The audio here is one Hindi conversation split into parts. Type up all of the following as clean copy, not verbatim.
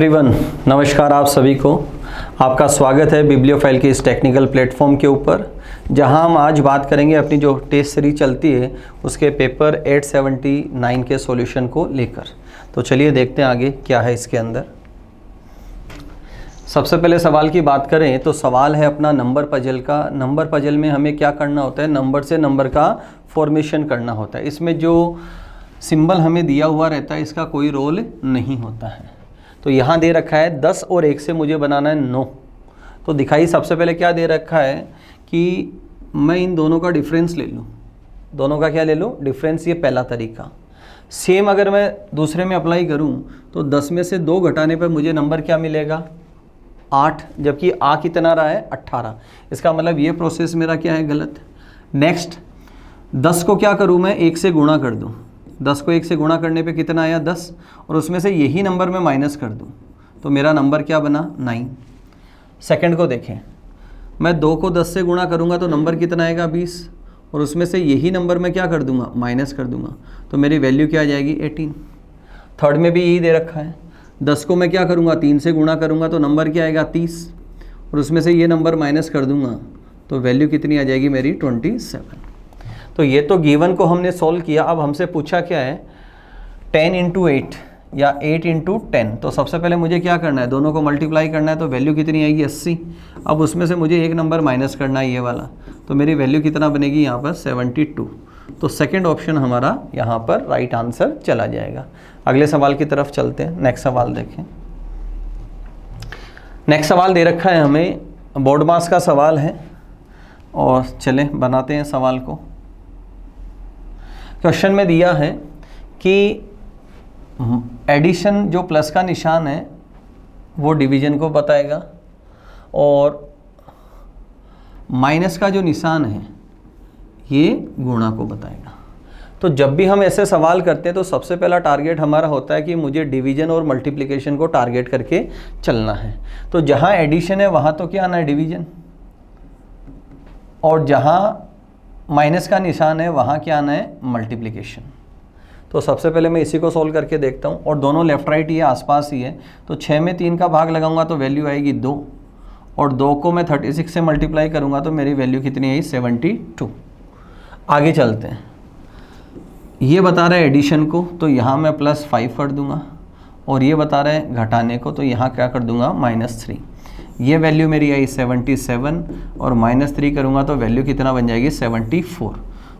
एवरीवन, नमस्कार आप सभी को। आपका स्वागत है बिब्लियोफाइल के इस टेक्निकल प्लेटफॉर्म के ऊपर, जहां हम आज बात करेंगे अपनी जो टेस्ट सीरीज चलती है उसके पेपर 879 के सॉल्यूशन को लेकर। तो चलिए देखते हैं आगे क्या है इसके अंदर। सबसे पहले सवाल की बात करें तो सवाल है अपना नंबर पजल का। नंबर पजल में हमें क्या करना होता है, नंबर से नंबर का फॉर्मेशन करना होता है। इसमें जो सिंबल हमें दिया हुआ रहता है इसका कोई रोल नहीं होता है। तो यहाँ दे रखा है 10 और 1 से मुझे बनाना है 9। तो दिखाई सबसे पहले क्या दे रखा है कि मैं इन दोनों का डिफरेंस ले लूँ। दोनों का क्या ले लूँ, डिफरेंस। ये पहला तरीका। सेम अगर मैं दूसरे में अप्लाई करूँ तो 10 में से 2 घटाने पर मुझे नंबर क्या मिलेगा, 8, जबकि आ कितना रहा है 18। इसका मतलब ये प्रोसेस मेरा क्या है, गलत। नेक्स्ट 10 को क्या करूँ मैं, 1 से गुणा कर दूँ। 10 को 1 से गुणा करने पे कितना आया 10, और उसमें से यही नंबर मैं माइनस कर दूँ तो मेरा नंबर क्या बना 9। सेकंड को देखें, मैं 2 को 10 से गुणा करूँगा तो नंबर कितना आएगा 20, और उसमें से यही नंबर मैं क्या कर दूँगा, माइनस कर दूँगा, तो मेरी वैल्यू क्या आ जाएगी 18। थर्ड में भी यही दे रखा है, 10 को मैं क्या करूँगा 3 से गुणा करूँगा तो नंबर क्या आएगा 30, और उसमें से ये नंबर माइनस कर दूँगा तो वैल्यू कितनी आ जाएगी मेरी 27। तो ये तो गिवन को हमने सॉल्व किया। अब हमसे पूछा क्या है 10 × 8 या 8 × 10। तो सबसे पहले मुझे क्या करना है, दोनों को मल्टीप्लाई करना है। तो वैल्यू कितनी आएगी 80। अब उसमें से मुझे एक नंबर माइनस करना है, ये वाला। तो मेरी वैल्यू कितना बनेगी यहाँ पर 72। तो सेकंड ऑप्शन हमारा यहाँ पर राइट आंसर चला जाएगा। अगले सवाल की तरफ चलते हैं। नेक्स्ट सवाल देखें। नेक्स्ट सवाल दे रखा है हमें, बोर्ड मास का सवाल है, और चले बनाते हैं सवाल को। क्वेश्चन में दिया है कि एडिशन जो प्लस का निशान है वो डिवीजन को बताएगा, और माइनस का जो निशान है ये गुणा को बताएगा। तो जब भी हम ऐसे सवाल करते हैं तो सबसे पहला टारगेट हमारा होता है कि मुझे डिवीजन और मल्टीप्लिकेशन को टारगेट करके चलना है। तो जहाँ एडिशन है वहाँ तो क्या आना है डिवीजन, और जहाँ माइनस का निशान है वहाँ क्या आना है मल्टीप्लिकेशन। तो सबसे पहले मैं इसी को सोल्व करके देखता हूँ, और दोनों लेफ्ट राइट ही है, आसपास ही है। तो 6 में 3 का भाग लगाऊंगा तो वैल्यू आएगी 2, और 2 को मैं 36 से मल्टीप्लाई करूँगा तो मेरी वैल्यू कितनी आई 72। आगे चलते हैं। ये बता रहा है एडिशन को, तो यहाँ मैं +5 कर दूँगा, और ये बता रहा है घटाने को, तो यहाँ क्या कर दूँगा -3। ये वैल्यू मेरी आई 77, और -3 करूँगा तो वैल्यू कितना बन जाएगी 74।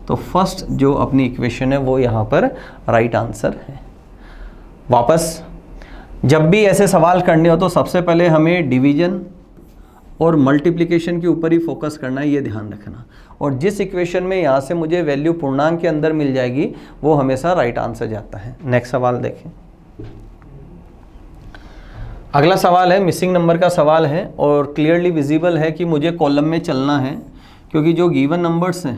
तो फर्स्ट जो अपनी इक्वेशन है वो यहाँ पर राइट आंसर है। वापस जब भी ऐसे सवाल करने हो तो सबसे पहले हमें डिवीजन और मल्टीप्लिकेशन के ऊपर ही फोकस करना है, ये ध्यान रखना। और जिस इक्वेशन में यहाँ से मुझे वैल्यू पूर्णांक के अंदर मिल जाएगी वो हमेशा राइट आंसर जाता है। नेक्स्ट सवाल देखें। अगला सवाल है मिसिंग नंबर का सवाल है, और क्लियरली विजिबल है कि मुझे कॉलम में चलना है, क्योंकि जो गिवन नंबर्स हैं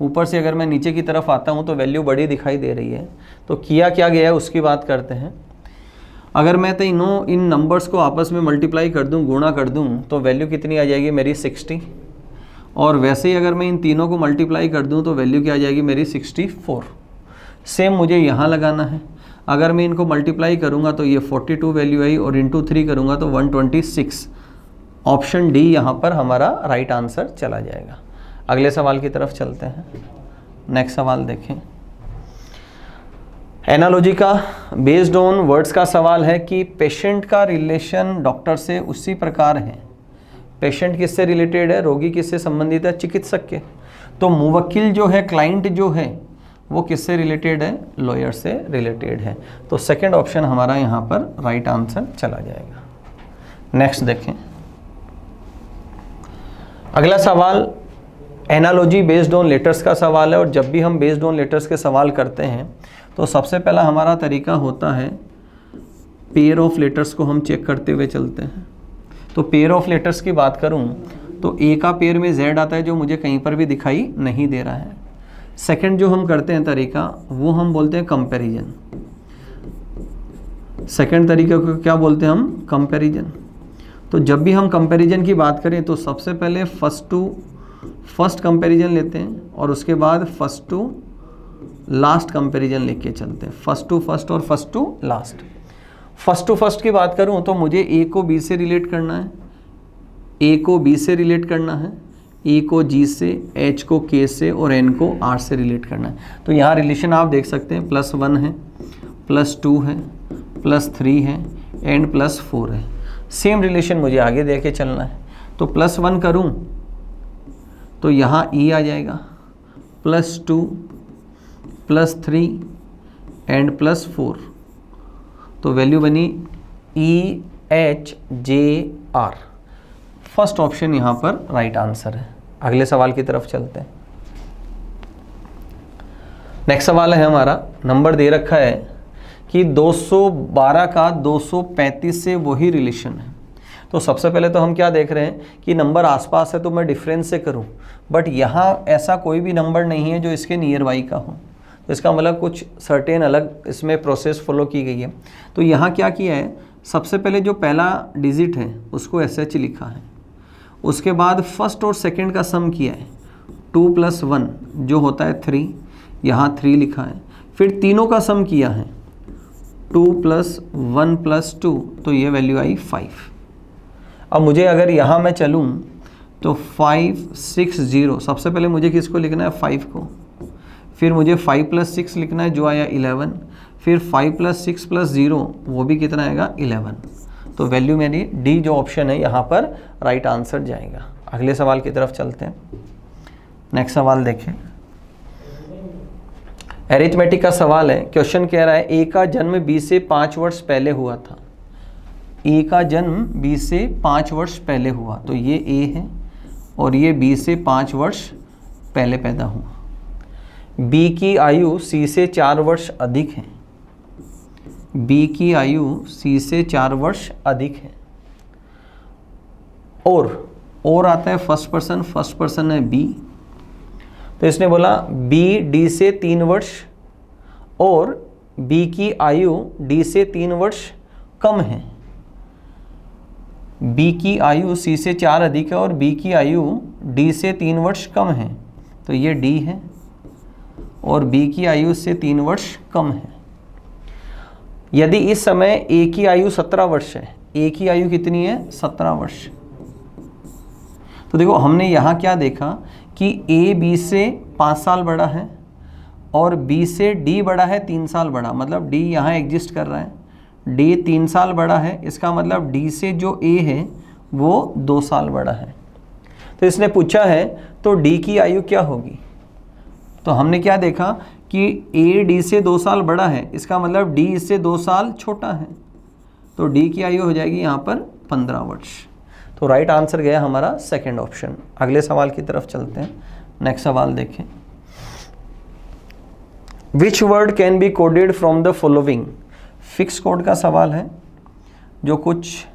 ऊपर से अगर मैं नीचे की तरफ आता हूं तो वैल्यू बड़ी दिखाई दे रही है। तो किया क्या गया है उसकी बात करते हैं। अगर मैं तीनों इन नंबर्स को आपस में मल्टीप्लाई कर दूं, गुणा कर दूं, तो वैल्यू कितनी आ जाएगी मेरी 60। और वैसे ही अगर मैं इन तीनों को मल्टीप्लाई कर दूँ तो वैल्यू क्या आ जाएगी मेरी 64। सेम मुझे यहाँ लगाना है। अगर मैं इनको मल्टीप्लाई करूँगा तो ये 42 वैल्यू आई, और इंटू 3 करूँगा तो 126। ऑप्शन डी यहाँ पर हमारा राइट आंसर चला जाएगा। अगले सवाल की तरफ चलते हैं। नेक्स्ट सवाल देखें। एनालॉजी का बेस्ड ऑन वर्ड्स का सवाल है कि पेशेंट का रिलेशन डॉक्टर से उसी प्रकार है। पेशेंट किससे रिलेटेड है, रोगी किससे संबंधित है, चिकित्सक के। तो मुवक्किल जो है, क्लाइंट जो है, वो किससे रिलेटेड है, लॉयर से रिलेटेड है। तो सेकंड ऑप्शन हमारा यहाँ पर राइट आंसर चला जाएगा। नेक्स्ट देखें। अगला सवाल एनालॉजी बेस्ड ऑन लेटर्स का सवाल है, और जब भी हम बेस्ड ऑन लेटर्स के सवाल करते हैं तो सबसे पहला हमारा तरीका होता है पेयर ऑफ लेटर्स को हम चेक करते हुए चलते हैं। तो पेयर ऑफ लेटर्स की बात करूं तो ए का पेयर में Z आता है, जो मुझे कहीं पर भी दिखाई नहीं दे रहा है। सेकंड जो हम करते हैं तरीका वो हम बोलते हैं कंपैरिजन। सेकंड तरीके को क्या बोलते हैं हम, कंपैरिजन। तो जब भी हम कंपैरिजन की बात करें तो सबसे पहले फर्स्ट टू फर्स्ट कंपैरिजन लेते हैं, और उसके बाद फर्स्ट टू लास्ट कंपैरिजन लेके चलते हैं। फर्स्ट टू फर्स्ट और first to last. First to first की बात करूं तो मुझे ए को बी से रिलेट करना है, ए को बी से रिलेट करना है, ई को जी से, एच को के से और एन को आर से रिलेट करना है। तो यहाँ रिलेशन आप देख सकते हैं, +1 है, +2 है, +3 है एंड +4 है। सेम रिलेशन मुझे आगे दे के चलना है। तो +1 करूँ तो यहाँ ई आ जाएगा, +2, +3 एंड +4। तो वैल्यू बनी E H J are. First option यहाँ पर राइट आंसर है। अगले सवाल की तरफ चलते हैं। नेक्स्ट सवाल है हमारा, नंबर दे रखा है कि 212 का 235 से वही रिलेशन है। तो सबसे पहले तो हम क्या देख रहे हैं कि नंबर आसपास है तो मैं डिफरेंस से करूं, बट यहाँ ऐसा कोई भी नंबर नहीं है जो इसके नियर बाई का हो। तो इसका मतलब कुछ सर्टेन अलग इसमें प्रोसेस फॉलो की गई है। तो यहाँ क्या किया है, सबसे पहले जो पहला डिजिट है उसको SH लिखा है, उसके बाद फर्स्ट और सेकंड का सम किया है, 2 + 1 जो होता है 3, यहाँ 3 लिखा है। फिर तीनों का सम किया है, 2 + 1 + 2, तो ये वैल्यू आई 5। अब मुझे अगर यहाँ मैं चलूँ तो 5 6 0, सबसे पहले मुझे किसको लिखना है, 5 को। फिर मुझे 5 + 6 लिखना है जो आया 11। फिर 5 + 6 + 0 वो भी कितना आएगा, 11। तो वैल्यू मेरी डी जो ऑप्शन है यहाँ पर राइट आंसर जाएगा। अगले सवाल की तरफ चलते हैं। नेक्स्ट सवाल देखें, एरिथमेटिक का सवाल है। क्वेश्चन कह रहा है ए का जन्म बी से 5 वर्ष पहले हुआ था। ए का जन्म बी से 5 वर्ष पहले हुआ, तो ये ए है और ये बी से 5 वर्ष पहले पैदा हुआ। बी की आयु सी से 4 वर्ष अधिक है। बी की आयु सी से 4 वर्ष अधिक है। और आता है फर्स्ट पर्सन है बी। तो इसने बोला बी डी से 3 वर्ष और बी की आयु डी से 3 वर्ष कम है। बी की आयु सी से 4 अधिक है और बी की आयु डी से 3 वर्ष कम है, तो ये डी है और बी की आयु से 3 वर्ष कम है। यदि इस समय ए की आयु 17 वर्ष है, ए की आयु कितनी है, 17 वर्ष। तो देखो हमने यहाँ क्या देखा कि ए बी से 5 साल बड़ा है और बी से डी बड़ा है 3 साल बड़ा, मतलब डी यहाँ एग्जिस्ट कर रहा है। डी 3 साल बड़ा है, इसका मतलब डी से जो ए है वो 2 साल बड़ा है। तो इसने पूछा है तो डी की आयु क्या होगी। तो हमने क्या देखा कि ए डी से 2 साल बड़ा है, इसका मतलब डी इससे 2 साल छोटा है, तो डी की आयु हो जाएगी यहाँ पर 15 वर्ष। तो राइट आंसर गया हमारा सेकंड ऑप्शन। अगले सवाल की तरफ चलते हैं। नेक्स्ट सवाल देखें, which word can be coded from the following. Fix code का सवाल है, जो कुछ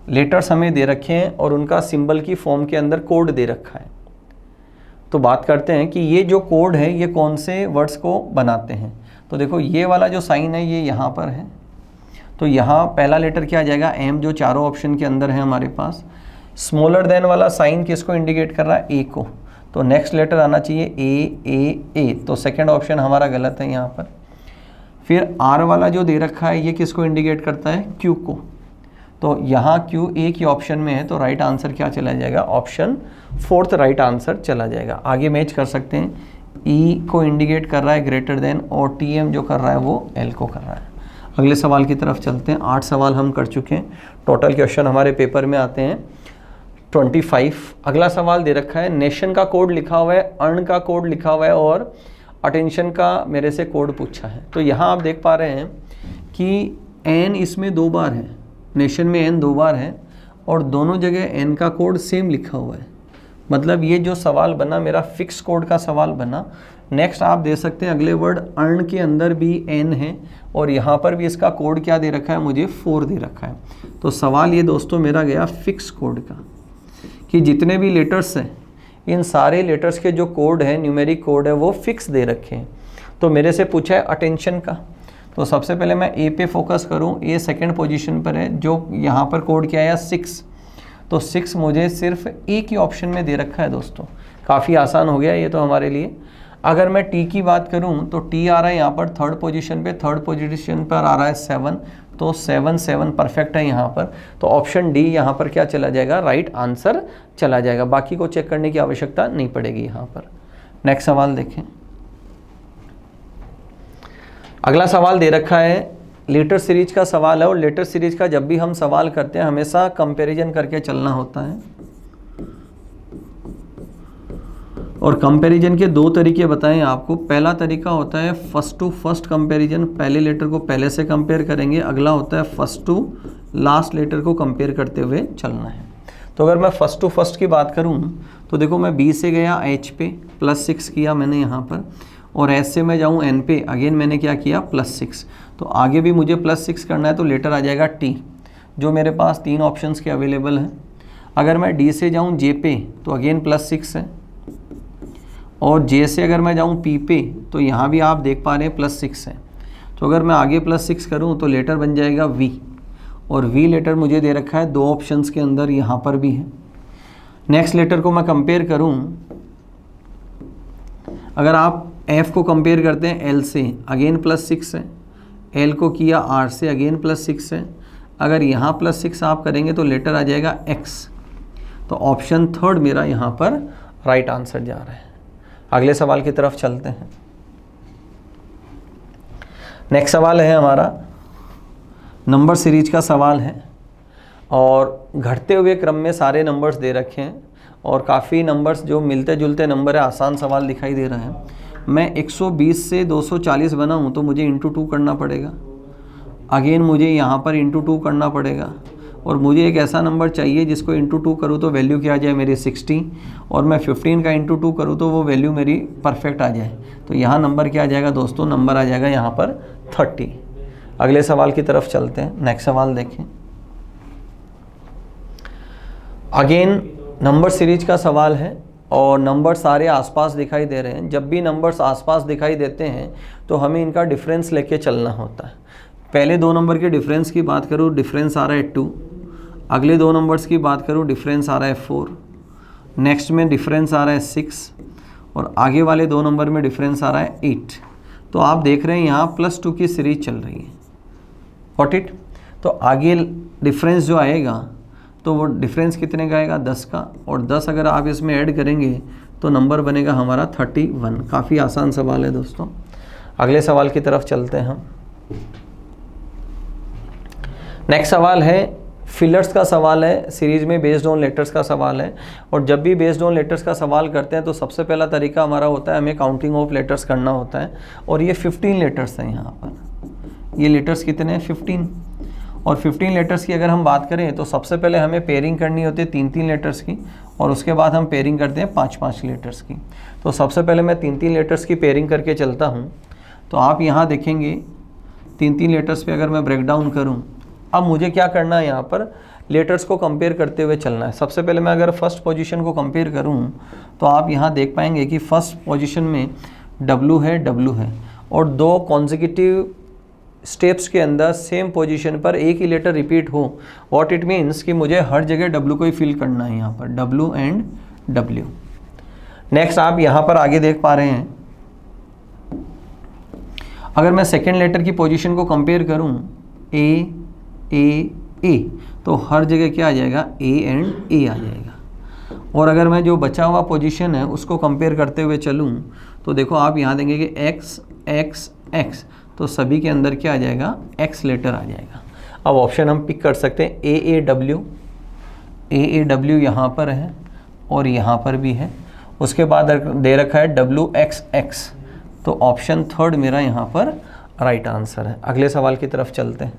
लेटर्स हमें दे रखे हैं और उनका सिंबल की फॉर्म के अंदर कोड दे रखा है। तो बात करते हैं कि ये जो कोड है ये कौन से वर्ड्स को बनाते हैं। तो देखो ये वाला जो साइन है ये यहाँ पर है, तो यहाँ पहला लेटर क्या आ जाएगा, एम, जो चारों ऑप्शन के अंदर है हमारे पास। स्मॉलर देन वाला साइन किसको इंडिकेट कर रहा है, ए को, तो नेक्स्ट लेटर आना चाहिए ए, तो सेकंड ऑप्शन हमारा गलत है यहाँ पर। फिर आर वाला जो दे रखा है ये किसको इंडिकेट करता है, क्यू को, तो यहाँ क्यू ए की ऑप्शन में है, तो राइट आंसर क्या चला जाएगा, ऑप्शन 4th राइट आंसर चला जाएगा। आगे मैच कर सकते हैं, ई को इंडिकेट कर रहा है ग्रेटर देन और टी एम जो कर रहा है वो एल को कर रहा है। अगले सवाल की तरफ चलते हैं। 8 सवाल हम कर चुके हैं, टोटल क्वेश्चन हमारे पेपर में आते हैं 25। अगला सवाल दे रखा है, नेशन का कोड लिखा हुआ है, अर्न का कोड लिखा हुआ है और अटेंशन का मेरे से कोड पूछा है। तो यहाँ आप देख पा रहे हैं कि एन इसमें 2 बार है, नेशन में एन 2 बार है और दोनों जगह एन का कोड सेम लिखा हुआ है। मतलब ये जो सवाल बना मेरा फिक्स कोड का सवाल बना। नेक्स्ट आप दे सकते हैं अगले वर्ड अर्न के अंदर भी एन है और यहाँ पर भी इसका कोड क्या दे रखा है, मुझे 4 दे रखा है। तो सवाल ये दोस्तों मेरा गया फिक्स कोड का, कि जितने भी लेटर्स हैं इन सारे लेटर्स के जो कोड है, न्यूमेरिक कोड है, वो फिक्स दे रखे हैं। तो मेरे से पूछा है अटेंशन का, तो सबसे पहले मैं ए पे फोकस करूं, ए सेकंड पोजीशन पर है, जो यहाँ पर कोड क्या आया 6, तो 6 मुझे सिर्फ ए की ऑप्शन में दे रखा है दोस्तों। काफ़ी आसान हो गया ये तो हमारे लिए। अगर मैं टी की बात करूं तो टी आ रहा है यहाँ पर थर्ड पोजीशन पर आ रहा है 7, तो 7 परफेक्ट है यहाँ पर। तो ऑप्शन डी यहाँ पर क्या चला जाएगा, राइट आंसर चला जाएगा। बाकी को चेक करने की आवश्यकता नहीं पड़ेगी यहाँ पर। नेक्स्ट सवाल देखें। अगला सवाल दे रखा है, लेटर सीरीज का सवाल है, और लेटर सीरीज का जब भी हम सवाल करते हैं हमेशा कंपैरिजन करके चलना होता है। और कंपैरिजन के दो तरीके बताएं आपको। पहला तरीका होता है फर्स्ट टू फर्स्ट कंपैरिजन, पहले लेटर को पहले से कंपेयर करेंगे। अगला होता है फर्स्ट टू लास्ट लेटर को कंपेयर करते हुए चलना है। तो अगर मैं फर्स्ट टू फर्स्ट की बात करूं तो देखो मैं बी से गया एच पे, +6 किया मैंने यहाँ पर, और एस से मैं जाऊँ एन पे, अगेन मैंने क्या किया +6। तो आगे भी मुझे +6 करना है, तो लेटर आ जाएगा टी, जो मेरे पास 3 ऑप्शंस के अवेलेबल हैं। अगर मैं डी से जाऊँ जे पे तो अगेन +6 है, और जे से अगर मैं जाऊँ पी पे तो यहाँ भी आप देख पा रहे हैं +6 है। तो अगर मैं आगे +6 करूँ तो लेटर बन जाएगा वी, और वी लेटर मुझे दे रखा है 2 ऑप्शंस के अंदर, यहाँ पर भी है। नेक्स्ट लेटर को मैं कंपेयर करूँ, अगर आप एफ को कंपेयर करते हैं एल से, अगेन +6 है। एल को किया आर से, अगेन +6 है। अगर यहाँ +6 आप करेंगे तो लेटर आ जाएगा एक्स। तो ऑप्शन थर्ड मेरा यहाँ पर राइट आंसर जा रहा है। अगले सवाल की तरफ चलते हैं। नेक्स्ट सवाल है हमारा नंबर सीरीज का सवाल है, और घटते हुए क्रम में सारे नंबर्स दे रखे हैं, और काफ़ी नंबर्स जो मिलते जुलते नंबर है, आसान सवाल दिखाई दे रहे हैं। मैं 120 से 240 बनाऊं तो मुझे इंटू 2 करना पड़ेगा, अगेन मुझे यहाँ पर इंटू 2 करना पड़ेगा, और मुझे एक ऐसा नंबर चाहिए जिसको इंटू 2 करूँ तो वैल्यू क्या आ जाए मेरी 60, और मैं 15 का इंटू 2 करूँ तो वो वैल्यू मेरी परफेक्ट आ जाए। तो यहाँ नंबर क्या आ जाएगा दोस्तों, नंबर आ जाएगा यहाँ पर 30। अगले सवाल की तरफ चलते हैं। नेक्स्ट सवाल देखें। अगेन नंबर सीरीज का सवाल है, और नंबर सारे आसपास दिखाई दे रहे हैं। जब भी नंबर्स आसपास दिखाई देते हैं तो हमें इनका डिफरेंस लेके चलना होता है। पहले 2 नंबर के डिफरेंस की बात करूँ, डिफरेंस आ रहा है 2। अगले 2 नंबर्स की बात करूँ, डिफरेंस आ रहा है 4। नेक्स्ट में डिफरेंस आ रहा है 6, और आगे वाले 2 नंबर में डिफरेंस आ रहा है 8। तो आप देख रहे हैं यहाँ +2 की सीरीज चल रही है। Got it. तो आगे डिफरेंस जो आएगा तो वो डिफरेंस कितने का आएगा, 10 का, और 10 अगर आप इसमें ऐड करेंगे तो नंबर बनेगा हमारा 31। काफ़ी आसान सवाल है दोस्तों। अगले सवाल की तरफ चलते हैं हम। नेक्स्ट सवाल है फिलर्स का सवाल है, सीरीज में बेस्ड ऑन लेटर्स का सवाल है। और जब भी बेस्ड ऑन लेटर्स का सवाल करते हैं तो सबसे पहला तरीका हमारा होता है, हमें काउंटिंग ऑफ लेटर्स करना होता है। और ये 15 लेटर्स हैं यहाँ पर। ये लेटर्स कितने हैं, 15। और 15 लेटर्स की अगर हम बात करें तो सबसे पहले हमें पेयरिंग करनी होती है 3-3 लेटर्स की, और उसके बाद हम पेयरिंग करते हैं 5-5 लेटर्स की। तो सबसे पहले मैं 3-3 लेटर्स की पेयरिंग करके चलता हूँ। तो आप यहाँ देखेंगे 3-3 लेटर्स पे अगर मैं ब्रेक डाउन करूँ, अब मुझे क्या करना है, यहाँ पर लेटर्स को कंपेयर करते हुए चलना है। सबसे पहले मैं अगर फर्स्ट पोजीशन को कंपेयर करूँ तो आप यहाँ देख पाएंगे कि फर्स्ट पोजीशन में W है, और 2 कॉन्जिक्यूटिव स्टेप्स के अंदर सेम पोजीशन पर एक ही लेटर रिपीट हो। व्हाट इट मीन्स कि मुझे हर जगह W को ही फिल करना है, यहाँ पर W एंड W। नेक्स्ट आप यहाँ पर आगे देख पा रहे हैं, अगर मैं सेकेंड लेटर की पोजीशन को कंपेयर करूँ ए, तो हर जगह क्या आ जाएगा, A एंड A आ जाएगा। और अगर मैं जो बचा हुआ पोजीशन है उसको कंपेयर करते हुए चलूँ तो देखो आप यहाँ देंगे कि X, X, X, तो सभी के अंदर क्या आ जाएगा, X लेटर आ जाएगा। अब ऑप्शन हम पिक कर सकते हैं AAW यहाँ पर है और यहाँ पर भी है। उसके बाद दे रखा है WXX, तो ऑप्शन थर्ड मेरा यहाँ पर राइट आंसर है। अगले सवाल की तरफ चलते हैं।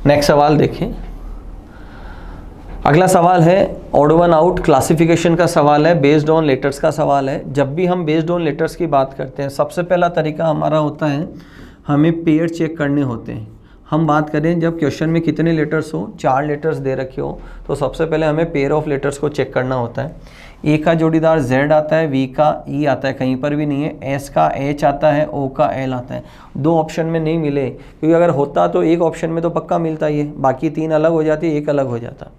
नेक्स्ट सवाल देखिए। अगला सवाल है ऑड वन आउट क्लासिफिकेशन का सवाल है, बेस्ड ऑन लेटर्स का सवाल है। जब भी हम बेस्ड ऑन लेटर्स की बात करते हैं सबसे पहला तरीका हमारा होता है, हमें पेयर चेक करने होते हैं। हम बात करें जब क्वेश्चन में कितने लेटर्स हो, 4 लेटर्स दे रखे हो, तो सबसे पहले हमें पेयर ऑफ लेटर्स को चेक करना होता है। ए का जोड़ीदार Z आता है, V का E आता है, कहीं पर भी नहीं है। S का H आता है, O का L आता है। 2 ऑप्शन में नहीं मिले, क्योंकि अगर होता तो एक ऑप्शन में तो पक्का मिलता ही है, बाकी 3 अलग हो जाती, एक अलग हो जाता।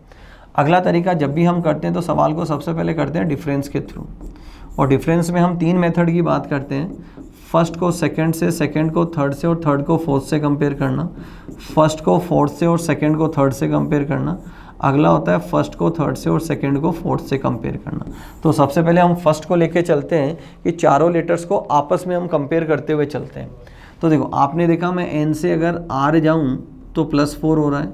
अगला तरीका, जब भी हम करते हैं तो सवाल को सबसे पहले करते हैं डिफरेंस के थ्रू, और डिफरेंस में हम 3 मेथड की बात करते हैं। फर्स्ट को सेकंड से, सेकंड को थर्ड से और थर्ड को फोर्थ से कंपेयर करना, फर्स्ट को फोर्थ से और सेकंड को थर्ड से कंपेयर करना। अगला होता है फर्स्ट को थर्ड से और सेकंड को फोर्थ से कंपेयर करना। तो सबसे पहले हम फर्स्ट को लेके चलते हैं कि चारों लेटर्स को आपस में हम कंपेयर करते हुए चलते हैं। तो देखो, आपने देखा मैं एन से अगर आर जाऊँ तो +4 हो रहा है,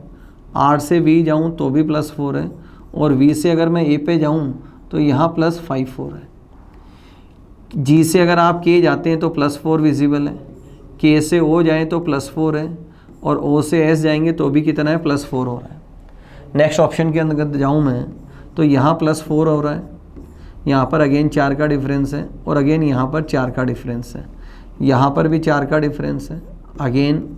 आर से वी जाऊँ तो भी +4 है, और वी से अगर मैं ए पे जाऊँ तो यहाँ +5 हो रहा है। जी से अगर आप के जाते हैं तो +4 विजिबल है, के से ओ जाएँ तो +4 है, और ओ से एस जाएंगे तो भी कितना है, +4 हो रहा है। नेक्स्ट ऑप्शन के अंदर जाऊँ मैं तो यहाँ +4 हो रहा है, यहाँ पर अगेन 4 का डिफरेंस है, और अगेन यहाँ पर 4 का डिफरेंस है, यहाँ पर भी 4 का डिफरेंस है, अगेन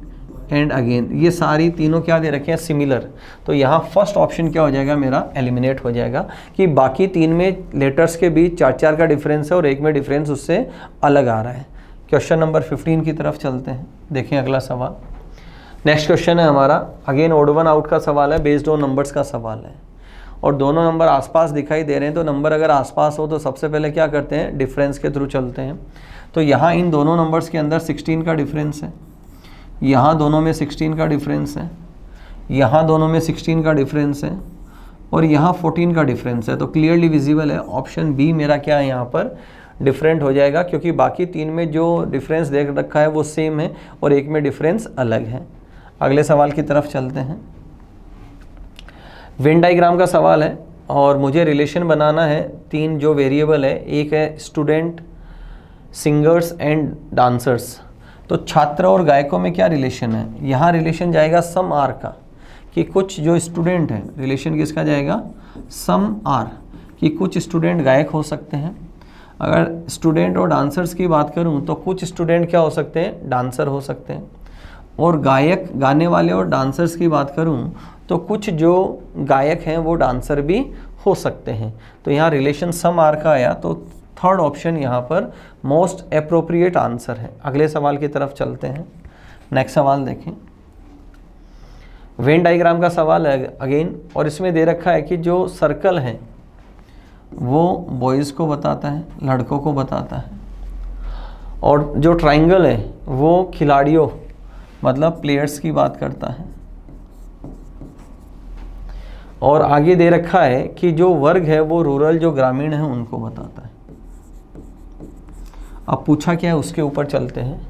एंड अगेन। ये सारी तीनों क्या दे रखे हैं, सिमिलर। तो यहाँ फर्स्ट ऑप्शन क्या हो जाएगा, मेरा एलिमिनेट हो जाएगा कि बाकी 3 में लेटर्स के बीच 4-4 का डिफरेंस है और एक में डिफरेंस उससे अलग आ रहा है। क्वेश्चन नंबर 15 की तरफ चलते हैं, देखें अगला सवाल। नेक्स्ट क्वेश्चन है हमारा, अगेन ओड वन आउट का सवाल है, बेस्ड ऑन नंबर्स का सवाल है, और दोनों नंबर आसपास दिखाई दे रहे हैं। तो नंबर अगर आसपास हो तो सबसे पहले क्या करते हैं, डिफरेंस के थ्रू चलते हैं। तो यहाँ इन दोनों नंबर्स के अंदर 16 का डिफरेंस है, यहाँ दोनों में 16 का डिफरेंस है, यहाँ दोनों में 16 का डिफरेंस है, और यहाँ 14 का डिफरेंस है। तो क्लियरली विजिबल है ऑप्शन बी मेरा क्या है, यहाँ पर डिफरेंट हो जाएगा, क्योंकि बाकी 3 में जो डिफरेंस देख रखा है वो सेम है और एक में डिफरेंस अलग है। अगले सवाल की तरफ चलते हैं। वेन डायग्राम का सवाल है और मुझे रिलेशन बनाना है 3 जो वेरिएबल है, एक है स्टूडेंट, सिंगर्स एंड डांसर्स। तो छात्र और गायकों में क्या रिलेशन है, यहाँ रिलेशन जाएगा सम आर का, कि कुछ जो स्टूडेंट हैं, रिलेशन किसका जाएगा, सम आर, कि कुछ स्टूडेंट गायक हो सकते हैं। अगर स्टूडेंट और डांसर्स की बात करूं तो कुछ स्टूडेंट क्या हो सकते हैं, डांसर हो सकते हैं। और गायक, गाने वाले और डांसर्स की बात करूं तो कुछ जो गायक हैं वो डांसर भी हो सकते हैं। तो यहाँ रिलेशन सम आर का आया, तो थर्ड ऑप्शन यहाँ पर मोस्ट एप्रोप्रिएट आंसर है। अगले सवाल की तरफ चलते हैं। नेक्स्ट सवाल देखें, वेन डायग्राम का सवाल है अगेन, और इसमें दे रखा है कि जो सर्कल है वो बॉयज़ को बताता है, लड़कों को बताता है, और जो ट्राइंगल है वो खिलाड़ियों मतलब प्लेयर्स की बात करता है, और आगे दे रखा है कि जो वर्ग है वो रूरल, जो ग्रामीण है उनको बताता है। अब पूछा क्या है उसके ऊपर चलते हैं।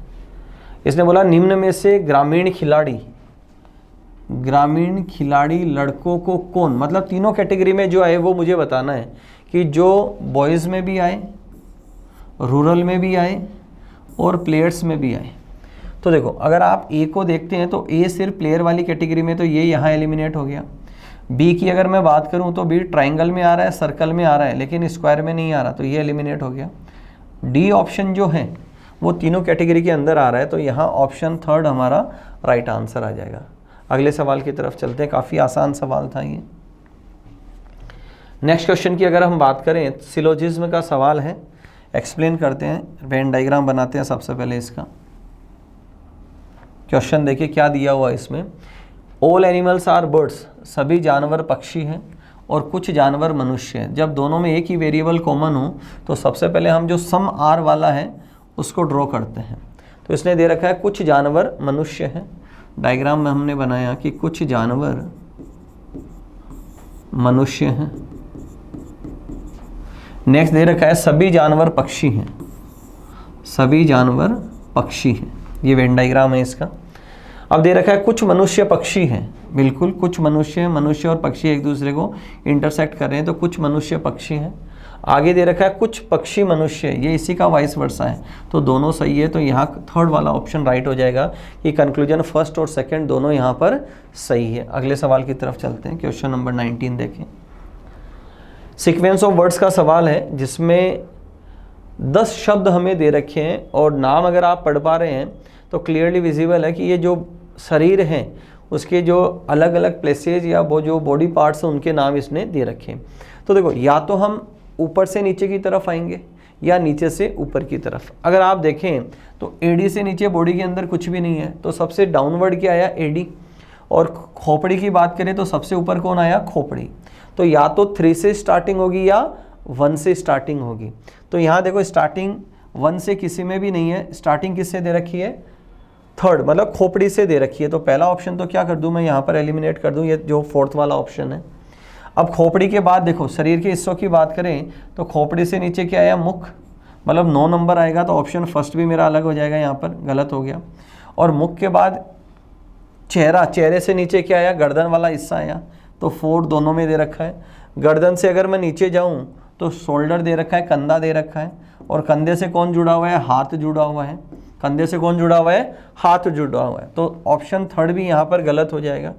इसने बोला निम्न में से ग्रामीण खिलाड़ी लड़कों को कौन, मतलब तीनों कैटेगरी में जो आए वो मुझे बताना है, कि जो बॉयज़ में भी आए, रूरल में भी आए और प्लेयर्स में भी आए। तो देखो, अगर आप ए को देखते हैं तो ए सिर्फ प्लेयर वाली कैटेगरी में, तो ये यहाँ एलिमिनेट हो गया। बी की अगर मैं बात करूँ तो बी ट्राइंगल में आ रहा है, सर्कल में आ रहा है, लेकिन स्क्वायर में नहीं आ रहा, तो ये एलिमिनेट हो गया। डी ऑप्शन जो है वो तीनों कैटेगरी के अंदर आ रहा है, तो यहाँ ऑप्शन थर्ड हमारा राइट आंसर आ जाएगा। अगले सवाल की तरफ चलते हैं, काफ़ी आसान सवाल था ये। नेक्स्ट क्वेश्चन की अगर हम बात करें, सिलोजिज्म का सवाल है, एक्सप्लेन करते हैं, वेन डायग्राम बनाते हैं सबसे पहले इसका। क्वेश्चन देखिए क्या दिया हुआ है इसमें, ऑल एनिमल्स आर बर्ड्स, सभी जानवर पक्षी हैं और कुछ जानवर मनुष्य हैं। जब दोनों में एक ही वेरिएबल कॉमन हो तो सबसे पहले हम जो सम आर वाला है उसको ड्रॉ करते हैं। तो इसने दे रखा है कुछ जानवर मनुष्य हैं, डायग्राम में हमने बनाया कि कुछ जानवर मनुष्य हैं। नेक्स्ट दे रखा है सभी जानवर पक्षी हैं, सभी जानवर पक्षी हैं, ये वेन डायग्राम है इसका। अब दे रखा है कुछ मनुष्य पक्षी हैं, बिल्कुल कुछ मनुष्य और पक्षी एक दूसरे को इंटरसेक्ट कर रहे हैं, तो कुछ मनुष्य पक्षी हैं। आगे दे रखा है कुछ पक्षी मनुष्य, ये इसी का वाइस वर्सा है, तो दोनों सही है। तो यहाँ थर्ड वाला ऑप्शन राइट हो जाएगा कि कंक्लूजन फर्स्ट और सेकंड दोनों यहाँ पर सही है। अगले सवाल की तरफ चलते हैं, क्वेश्चन नंबर 19 देखें। सीक्वेंस ऑफ वर्ड्स का सवाल है जिसमें 10 शब्द हमें दे रखे हैं, और नाम अगर आप पढ़ पा रहे हैं तो क्लियरली विजिबल है कि ये जो शरीर हैं उसके जो अलग अलग प्लेसेज या वो जो बॉडी पार्ट्स हैं उनके नाम इसने दे रखे हैं। तो देखो, या तो हम ऊपर से नीचे की तरफ आएंगे या नीचे से ऊपर की तरफ। अगर आप देखें तो एडी से नीचे बॉडी के अंदर कुछ भी नहीं है, तो सबसे डाउनवर्ड क्या आया, एडी, और खोपड़ी की बात करें तो सबसे ऊपर कौन आया, खोपड़ी। तो या तो 3 से स्टार्टिंग होगी या 1 से स्टार्टिंग होगी। तो यहाँ देखो स्टार्टिंग 1 से किसी में भी नहीं है, स्टार्टिंग किससे दे रखी है, 3rd, मतलब खोपड़ी से दे रखी है। तो पहला ऑप्शन तो क्या कर दूं मैं यहाँ पर एलिमिनेट कर दूं, ये जो 4th वाला ऑप्शन है। अब खोपड़ी के बाद देखो शरीर के हिस्सों की बात करें तो खोपड़ी से नीचे क्या आया, मुख, मतलब 9 नंबर आएगा। तो ऑप्शन फर्स्ट भी मेरा अलग हो जाएगा, यहाँ पर गलत हो गया। और मुख के बाद चेहरा, चेहरे से नीचे क्या आया, गर्दन वाला हिस्सा आया। तो 4 दोनों में दे रखा है। गर्दन से अगर मैं नीचे जाऊँ तो शोल्डर दे रखा है, कंधा दे रखा है। और कंधे से कौन जुड़ा हुआ है, हाथ जुड़ा हुआ है। कंधे से कौन जुड़ा हुआ है, हाथ जुड़ा हुआ है। तो ऑप्शन 3rd भी यहाँ पर गलत हो जाएगा।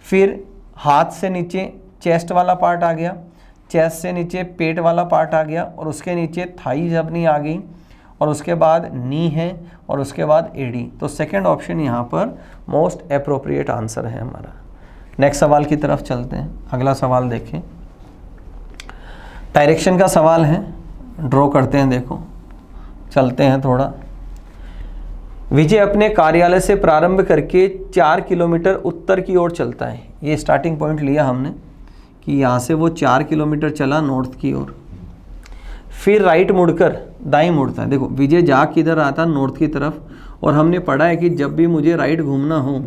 फिर हाथ से नीचे चेस्ट वाला पार्ट आ गया, चेस्ट से नीचे पेट वाला पार्ट आ गया, और उसके नीचे थाई अपनी आ गई, और उसके बाद नी है, और उसके बाद एडी। तो सेकंड ऑप्शन यहाँ पर मोस्ट एप्रोप्रिएट आंसर है हमारा। नेक्स्ट सवाल की तरफ चलते हैं। अगला सवाल देखें, डायरेक्शन का सवाल है, ड्रॉ करते हैं। देखो चलते हैं थोड़ा। विजय अपने कार्यालय से प्रारंभ करके 4 किलोमीटर उत्तर की ओर चलता है। ये स्टार्टिंग पॉइंट लिया हमने कि यहाँ से वो 4 किलोमीटर चला नॉर्थ की ओर, फिर राइट मुड़कर दाएं मुड़ता है। देखो विजय जा किधर रहा था, नॉर्थ की तरफ। और हमने पढ़ा है कि जब भी मुझे राइट घूमना हो,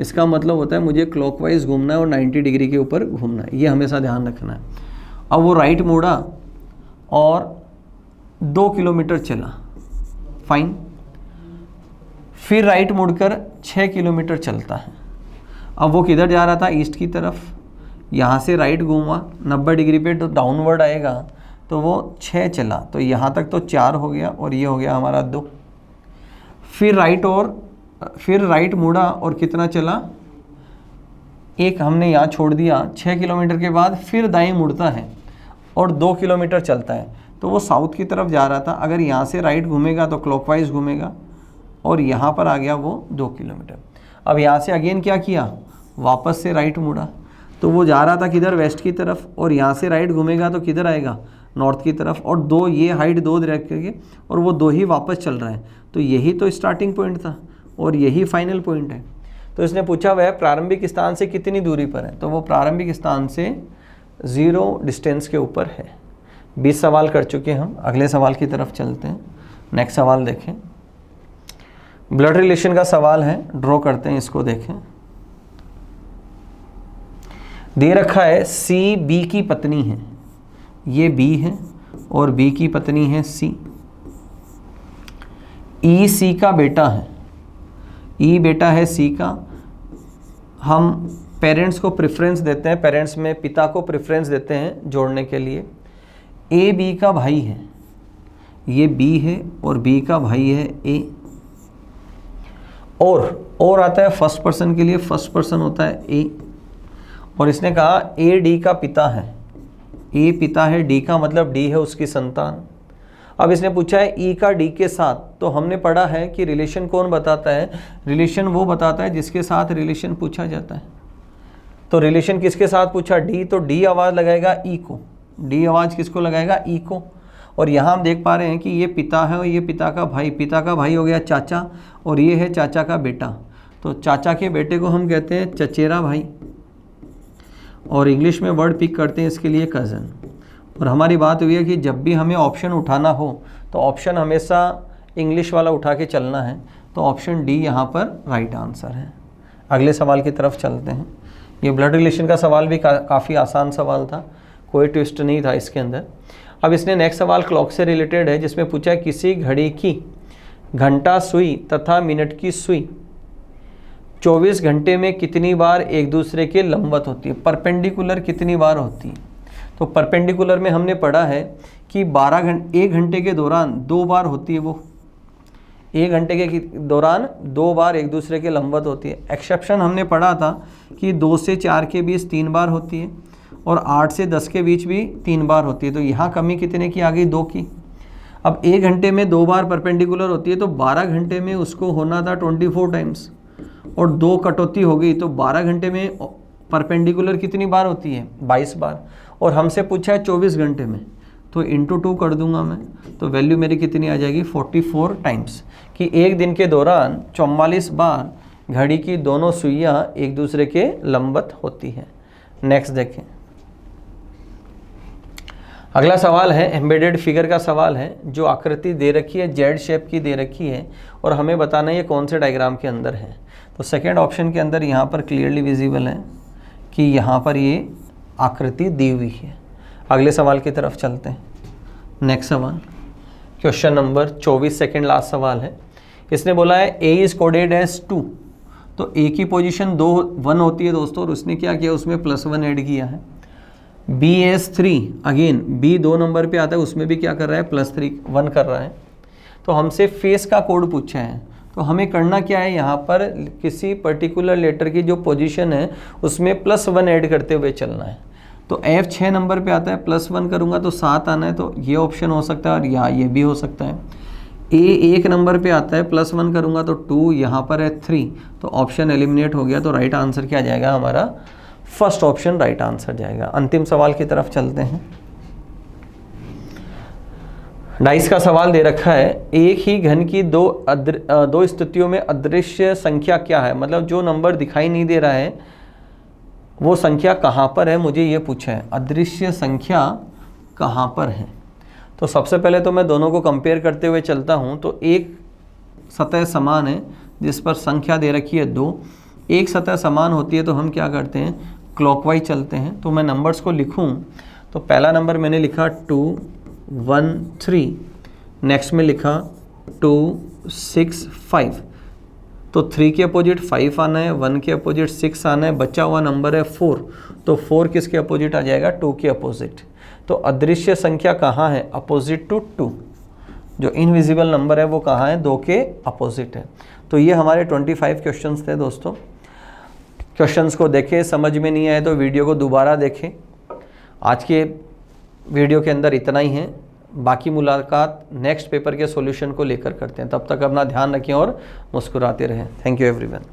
इसका मतलब होता है मुझे क्लॉकवाइज घूमना है और 90 डिग्री के ऊपर घूमना है, ये हमेशा ध्यान रखना है। अब वो राइट मुड़ा और 2 किलोमीटर चला, फाइन। फिर राइट मुड़कर 6 किलोमीटर चलता है। अब वो किधर जा रहा था, ईस्ट की तरफ। यहाँ से राइट घूमा 90 डिग्री पे, तो डाउनवर्ड आएगा, तो वो 6 चला। तो यहाँ तक तो 4 हो गया, और ये हो गया हमारा 2। फिर राइट मुड़ा और कितना चला, 1 हमने यहाँ छोड़ दिया। 6 किलोमीटर के बाद फिर दाएं मुड़ता है और 2 किलोमीटर चलता है। तो वो साउथ की तरफ जा रहा था। अगर यहाँ से राइट घूमेगा तो क्लॉकवाइज घूमेगा, और यहाँ पर आ गया वो 2 किलोमीटर। अब यहाँ से अगेन क्या किया, वापस से राइट मुड़ा। तो वो जा रहा था किधर, वेस्ट की तरफ, और यहाँ से राइट घूमेगा तो किधर आएगा, नॉर्थ की तरफ। और 2 ये हाइट 2 रख करके, और वो 2 ही वापस चल रहा है। तो यही तो स्टार्टिंग पॉइंट था और यही फाइनल पॉइंट है। तो इसने पूछा वह प्रारंभिक स्थान से कितनी दूरी पर है, तो वो प्रारंभिक स्थान से 0 डिस्टेंस के ऊपर है। 20 सवाल कर चुके हम। अगले सवाल की तरफ चलते हैं। नेक्स्ट सवाल देखें, ब्लड रिलेशन का सवाल है, ड्रॉ करते हैं इसको। देखें दे रखा है सी बी की पत्नी है, ये बी है और बी की पत्नी है सी। ई सी का बेटा है, ई बेटा है सी का। हम पेरेंट्स को प्रेफरेंस देते हैं, पेरेंट्स में पिता को प्रेफरेंस देते हैं जोड़ने के लिए। ए बी का भाई है, ये बी है और बी का भाई है ए। और आता है फर्स्ट पर्सन के लिए, फर्स्ट पर्सन होता है ए। और इसने कहा ए डी का पिता है, ए पिता है डी का, मतलब डी है उसकी संतान। अब इसने पूछा है ई का डी के साथ। तो हमने पढ़ा है कि रिलेशन कौन बताता है, रिलेशन वो बताता है जिसके साथ रिलेशन पूछा जाता है। तो रिलेशन किसके साथ पूछा, डी, तो डी आवाज़ लगाएगा ई को, डी आवाज़ किसको लगाएगा, ई को। और यहाँ हम देख पा रहे हैं कि ये पिता है और ये पिता का भाई, पिता का भाई हो गया चाचा, और ये है चाचा का बेटा। तो चाचा के बेटे को हम कहते हैं चचेरा भाई, और इंग्लिश में वर्ड पिक करते हैं इसके लिए कज़न। और हमारी बात हुई है कि जब भी हमें ऑप्शन उठाना हो तो ऑप्शन हमेशा इंग्लिश वाला उठा के चलना है। तो ऑप्शन डी यहाँ पर राइट आंसर है। अगले सवाल की तरफ चलते हैं। ये ब्लड रिलेशन का सवाल भी काफ़ी आसान सवाल था, कोई ट्विस्ट नहीं था इसके अंदर। अब इसने नेक्स्ट सवाल क्लॉक से रिलेटेड है, जिसमें पूछा है किसी घड़ी की घंटा सुई तथा मिनट की सुई 24 घंटे में कितनी बार एक दूसरे के लंबवत होती है, परपेंडिकुलर कितनी बार होती है। तो परपेंडिकुलर में हमने पढ़ा है कि 1 घंटे के दौरान 2 बार होती है, वो 1 घंटे के दौरान 2 बार एक दूसरे के लंबवत होती है। एक्सेप्शन हमने पढ़ा था कि 2 से 4 के बीच 3 बार होती है, और 8 से 10 के बीच भी 3 बार होती है। तो यहाँ कमी कितने की आ गई, 2 की। अब 1 घंटे में 2 बार परपेंडिकुलर होती है, तो 12 घंटे में उसको होना था 24 टाइम्स, और 2 कटौती हो गई। तो 12 घंटे में परपेंडिकुलर कितनी बार होती है, 22 बार। और हमसे पूछा है 24 घंटे में, तो इंटू 2 कर दूंगा मैं, तो वैल्यू मेरी कितनी आ जाएगी, 44 टाइम्स। कि एक दिन के दौरान 44 बार घड़ी की दोनों सुइयां एक दूसरे के लंबवत होती हैं। नेक्स्ट देखें, अगला सवाल है एम्बेडेड फिगर का सवाल है। जो आकृति दे रखी है जेड शेप की दे रखी है और हमें बताना है ये कौन से डायग्राम के अंदर है। तो सेकेंड ऑप्शन के अंदर यहाँ पर क्लियरली विजिबल है कि यहाँ पर ये आकृति दी हुई है। अगले सवाल की तरफ चलते हैं। नेक्स्ट सवाल, क्वेश्चन नंबर 24, सेकेंड लास्ट सवाल है। इसने बोला है ए इज कोडेड एज 2। तो ए की पोजीशन 1 होती है दोस्तों, और उसने क्या किया, उसमें +1 ऐड किया है। B as 3, again B 2 number पे आता है, उसमें भी क्या कर रहा है, +3 1 कर रहा है। तो हमसे फेस का कोड पूछा है, तो हमें करना क्या है, यहाँ पर किसी पर्टिकुलर लेटर की जो पोजीशन है उसमें +1 ऐड करते हुए चलना है। तो F 6 नंबर पे आता है, +1 करूँगा तो 7 आना है, तो ये ऑप्शन हो सकता है और यहाँ ये भी हो सकता है। A 1 नंबर पे आता है, +1 करूँगा तो 2, यहाँ पर है 3, तो ऑप्शन एलिमिनेट हो गया। तो राइट आंसर क्या जाएगा हमारा, फर्स्ट ऑप्शन राइट आंसर जाएगा। अंतिम सवाल की तरफ चलते हैं। डाइस का सवाल दे रखा है, एक ही घन की दो स्थितियों में अदृश्य संख्या क्या है। मतलब जो नंबर दिखाई नहीं दे रहा है वो संख्या कहाँ पर है, मुझे ये पूछा है, अदृश्य संख्या कहाँ पर है। तो सबसे पहले तो मैं दोनों को कंपेयर करते हुए चलता हूँ। तो एक सतह समान है जिस पर संख्या दे रखी है 2। एक सतह समान होती है तो हम क्या करते हैं, क्लॉकवाइज चलते हैं। तो मैं नंबर्स को लिखूं तो पहला नंबर मैंने लिखा 2 1 3, नेक्स्ट में लिखा 2 6 5। तो 3 के अपोजिट 5 आना है, 1 के अपोजिट 6 आना है, बचा हुआ नंबर है 4। तो 4 किसके अपोजिट आ जाएगा, 2 के अपोजिट। तो अदृश्य संख्या कहाँ है, अपोजिट टू 2। जो इनविजिबल नंबर है वो कहाँ है, 2 के अपोजिट है। तो ये हमारे 25 क्वेश्चंस थे दोस्तों। क्वेश्चंस को देखें, समझ में नहीं आए तो वीडियो को दोबारा देखें। आज के वीडियो के अंदर इतना ही है, बाकी मुलाकात नेक्स्ट पेपर के सॉल्यूशन को लेकर करते हैं। तब तक अपना ध्यान रखें और मुस्कुराते रहें। Thank you everyone.